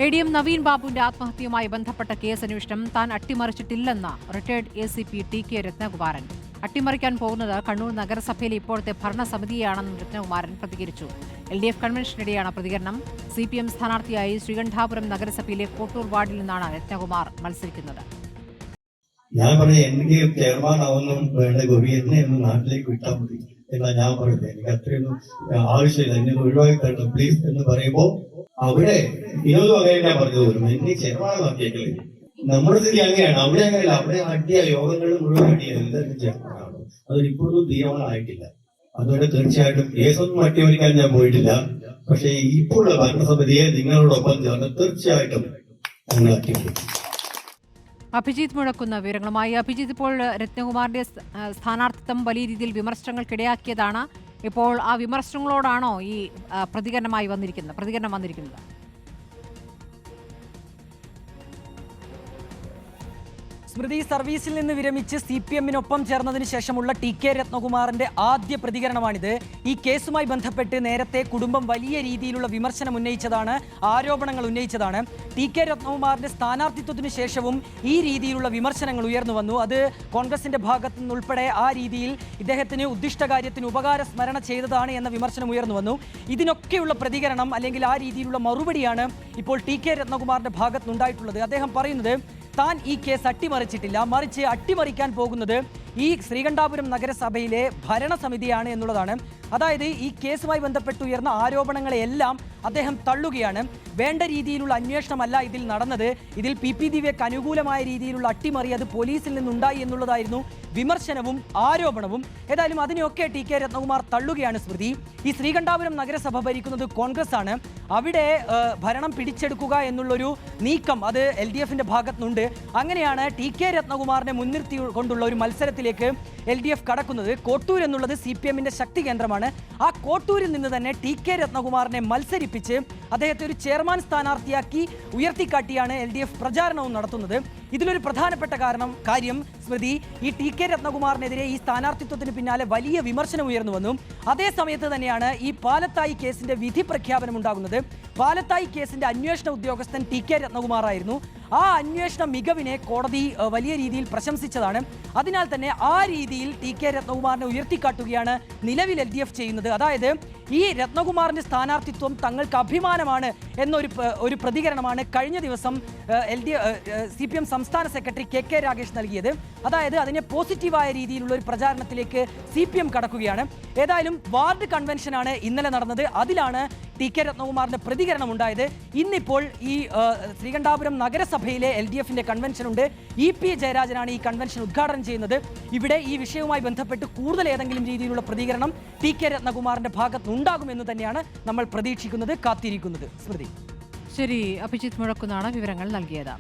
ADM Naveen ബാബുവിന്റെ ആത്മഹത്യയുമായി ബന്ധപ്പെട്ട case അന്വേഷണം താൻ അട്ടിമറിച്ചിട്ടില്ലെന്ന് റിട്ടയർഡ് ACP TK രത്നകുമാരൻ. അട്ടിമറിക്കാൻ പോകുന്നത് കണ്ണൂർ നഗരസഭയിലെ ഇപ്പോഴത്തെ ഭരണസമിതിയാണെന്നും രത്നകുമാരൻ പ്രതികരിച്ചു. LDF കൺവെൻഷനിടെയാണ് പ്രതികരണം. CPM സ്ഥാനാർത്ഥിയായി ശ്രീകണ്ഠാപുരം നഗരസഭയിലെ കോട്ടൂർ വാർഡിൽ നിന്നാണ് രത്നകുമാർ മത്സരിക്കുന്നത്. ഞാൻ പറഞ്ഞു എനിക്ക് ചെയർമാൻ ആവുന്നും വേണ്ട, ഗോപിയെ നാട്ടിലേക്ക് വിട്ടാൽ മതി എന്നാ ഞാൻ പറഞ്ഞത്. എനിക്ക് അത്രയൊന്നും ആവശ്യമില്ല, എന്നെ ഒഴിവാക്കി തരണം പ്ലീസ് എന്ന് പറയുമ്പോൾ അവിടെ വിനോദ് അങ്ങനെ ഞാൻ പറഞ്ഞു പോലും എന്നെ ചെയർമാനാക്കിയേക്കില്ല. നമ്മുടെ സ്ഥിതി അങ്ങനെയാണ്. അവിടെ അങ്ങനെയല്ല, അവിടെ അടിയ യോഗങ്ങൾ മുഴുവൻ അടിയ എല്ലാവരും ചെയർമാനാണ്. അതിനിപ്പോഴൊന്നും തീരുമാനമായിട്ടില്ല. അതുകൊണ്ട് തീർച്ചയായിട്ടും കേസൊന്നും അട്ടിമറിക്കാൻ ഞാൻ പോയിട്ടില്ല. പക്ഷേ ഇപ്പോഴുള്ള ഭരണസമിതിയെ നിങ്ങളോടൊപ്പം ചേർന്ന് തീർച്ചയായിട്ടും ഞങ്ങൾ അട്ടിമറിക്കും. അഭിജിത്ത് മുഴക്കുന്ന വിവരങ്ങളുമായി. അഭിജിത്ത്, ഇപ്പോൾ രത്നകുമാറിന്റെ സ്ഥാനാർത്ഥിത്വം വലിയ രീതിയിൽ വിമർശനങ്ങൾക്കിടയാക്കിയതാണ്. ഇപ്പോൾ ആ വിമർശനങ്ങളോടാണോ ഈ പ്രതികരണം വന്നിരിക്കുന്നത്? സ്മൃതി, സർവീസിൽ നിന്ന് വിരമിച്ച് CPM-നൊപ്പം ചേർന്നതിന് ശേഷമുള്ള TK രത്നകുമാറിന്റെ ആദ്യ പ്രതികരണമാണിത്. ഈ കേസുമായി ബന്ധപ്പെട്ട് നേരത്തെ കുടുംബം വലിയ രീതിയിലുള്ള വിമർശനം ഉന്നയിച്ചതാണ്, ആരോപണങ്ങൾ ഉന്നയിച്ചതാണ്. TK രത്നകുമാറിന്റെ സ്ഥാനാർത്ഥിത്വത്തിന് ശേഷവും ഈ രീതിയിലുള്ള വിമർശനങ്ങൾ ഉയർന്നു വന്നു. അത് കോൺഗ്രസിന്റെ ഭാഗത്തു നിന്നുൾപ്പെടെ ആ രീതിയിൽ ഇദ്ദേഹത്തിന് ഉദ്ദിഷ്ടകാര്യത്തിന് ഉപകാര സ്മരണ ചെയ്തതാണ് എന്ന വിമർശനം ഉയർന്നു വന്നു. ഇതിനൊക്കെയുള്ള പ്രതികരണം അല്ലെങ്കിൽ ആ രീതിയിലുള്ള മറുപടിയാണ് ഇപ്പോൾ TK രത്നകുമാറിന്റെ ഭാഗത്തുനിന്നുണ്ടായിട്ടുള്ളത്. അദ്ദേഹം പറയുന്നത് താൻ ഈ കേസ് അട്ടിമറിച്ചിട്ടില്ല, മറിച്ച് അട്ടിമറിക്കാൻ പോകുന്നത് ഈ ശ്രീകണ്ഠാപുരം നഗരസഭയിലെ ഭരണസമിതിയാണ് എന്നുള്ളതാണ്. അതായത് ഈ കേസുമായി ബന്ധപ്പെട്ട് ഉയർന്ന ആരോപണങ്ങളെല്ലാം അദ്ദേഹം തള്ളുകയാണ്. വേണ്ട രീതിയിലുള്ള അന്വേഷണമല്ല ഇതിൽ നടന്നത്, ഇതിൽ PP ദിവ്യക്ക് അനുകൂലമായ രീതിയിലുള്ള അട്ടിമറി അത് പോലീസിൽ നിന്നുണ്ടായി എന്നുള്ളതായിരുന്നു വിമർശനവും ആരോപണവും. ഏതായാലും അതിനെയൊക്കെ TK രത്നകുമാർ തള്ളുകയാണ്. സ്മൃതി, ഈ ശ്രീകണ്ഠാപുരം നഗരസഭ ഭരിക്കുന്നത് കോൺഗ്രസ് ആണ്. അവിടെ ഭരണം പിടിച്ചെടുക്കുക എന്നുള്ളൊരു നീക്കം അത് LDF-ന്റെ ഭാഗത്തുനിന്നുണ്ട്. അങ്ങനെയാണ് TK രത്നകുമാറിനെ മുൻനിർത്തി കൊണ്ടുള്ള ഒരു മത്സരത്തിലേക്ക് LDF കടക്കുന്നത്. കോട്ടൂർ എന്നുള്ളത് CPM-ന്റെ ശക്തി കേന്ദ്രമാണ്. ആ കോട്ടൂരിൽ നിന്ന് തന്നെ TK രത്നകുമാറിനെ മത്സരിപ്പിച്ച് അദ്ദേഹത്തെ ഒരു ചെയർമാൻ സ്ഥാനാർത്ഥിയാക്കി ഉയർത്തിക്കാട്ടിയാണ് LDF പ്രചാരണവും നടത്തുന്നത്. ഇതിലൊരു പ്രധാനപ്പെട്ട കാര്യം സ്മൃതി, ഈ TK രത്നകുമാറിനെതിരെ ഈ സ്ഥാനാർത്ഥിത്വത്തിന് പിന്നാലെ വലിയ വിമർശനം ഉയർന്നു വന്നു. അതേ സമയത്ത് തന്നെയാണ് ഈ പാലത്തായി കേസിന്റെ വിധി പ്രഖ്യാപനം ഉണ്ടാകുന്നത്. പാലത്തായി കേസിന്റെ അന്വേഷണ ഉദ്യോഗസ്ഥൻ TK രത്നകുമാറായിരുന്നു. ആ അന്വേഷണ മികവിനെ കോടതി വലിയ രീതിയിൽ പ്രശംസിച്ചതാണ്. അതിനാൽ തന്നെ ആ രീതിയിൽ TK രത്നകുമാറിനെ ഉയർത്തിക്കാട്ടുകയാണ് നിലവിൽ LDF ചെയ്യുന്നത്. അതായത് ഈ രത്നകുമാറിന്റെ സ്ഥാനാർത്ഥിത്വം തങ്ങൾക്ക് അഭിമാനമാണ് എന്നൊരു പ്രതികരണമാണ് കഴിഞ്ഞ ദിവസം CPM സംസ്ഥാന സെക്രട്ടറി KK രാഗേഷ് നൽകിയത്. അതായത് അതിനെ പോസിറ്റീവായ രീതിയിലുള്ള ഒരു പ്രചാരണത്തിലേക്ക് CPM കടക്കുകയാണ്. ഏതായാലും വാർഡ് കൺവെൻഷനാണ് ഇന്നലെ നടന്നത്. അതിലാണ് TK രത്നകുമാറിന്റെ പ്രതികരണം ഉണ്ടായത്. ഇന്നിപ്പോൾ ഈ ശ്രീകണ്ഠാപുരം നഗരസഭയിലെ LDF-ന്റെ കൺവെൻഷൻ ഉണ്ട്. EP ജയരാജനാണ് ഈ കൺവെൻഷൻ ഉദ്ഘാടനം ചെയ്യുന്നത്. ഇവിടെ ഈ വിഷയവുമായി ബന്ധപ്പെട്ട് കൂടുതൽ ഏതെങ്കിലും രീതിയിലുള്ള പ്രതികരണം TK രത്നകുമാറിന്റെ ഭാഗത്ത് ഉണ്ടാകുമെന്ന് തന്നെയാണ് നമ്മൾ പ്രതീക്ഷിക്കുന്നത്, കാത്തിരിക്കുന്നത്. സ്മൃതി, ശരി. അഭിജിത്ത് മുഴക്കുന്നാണ് വിവരങ്ങൾ നൽകിയത്.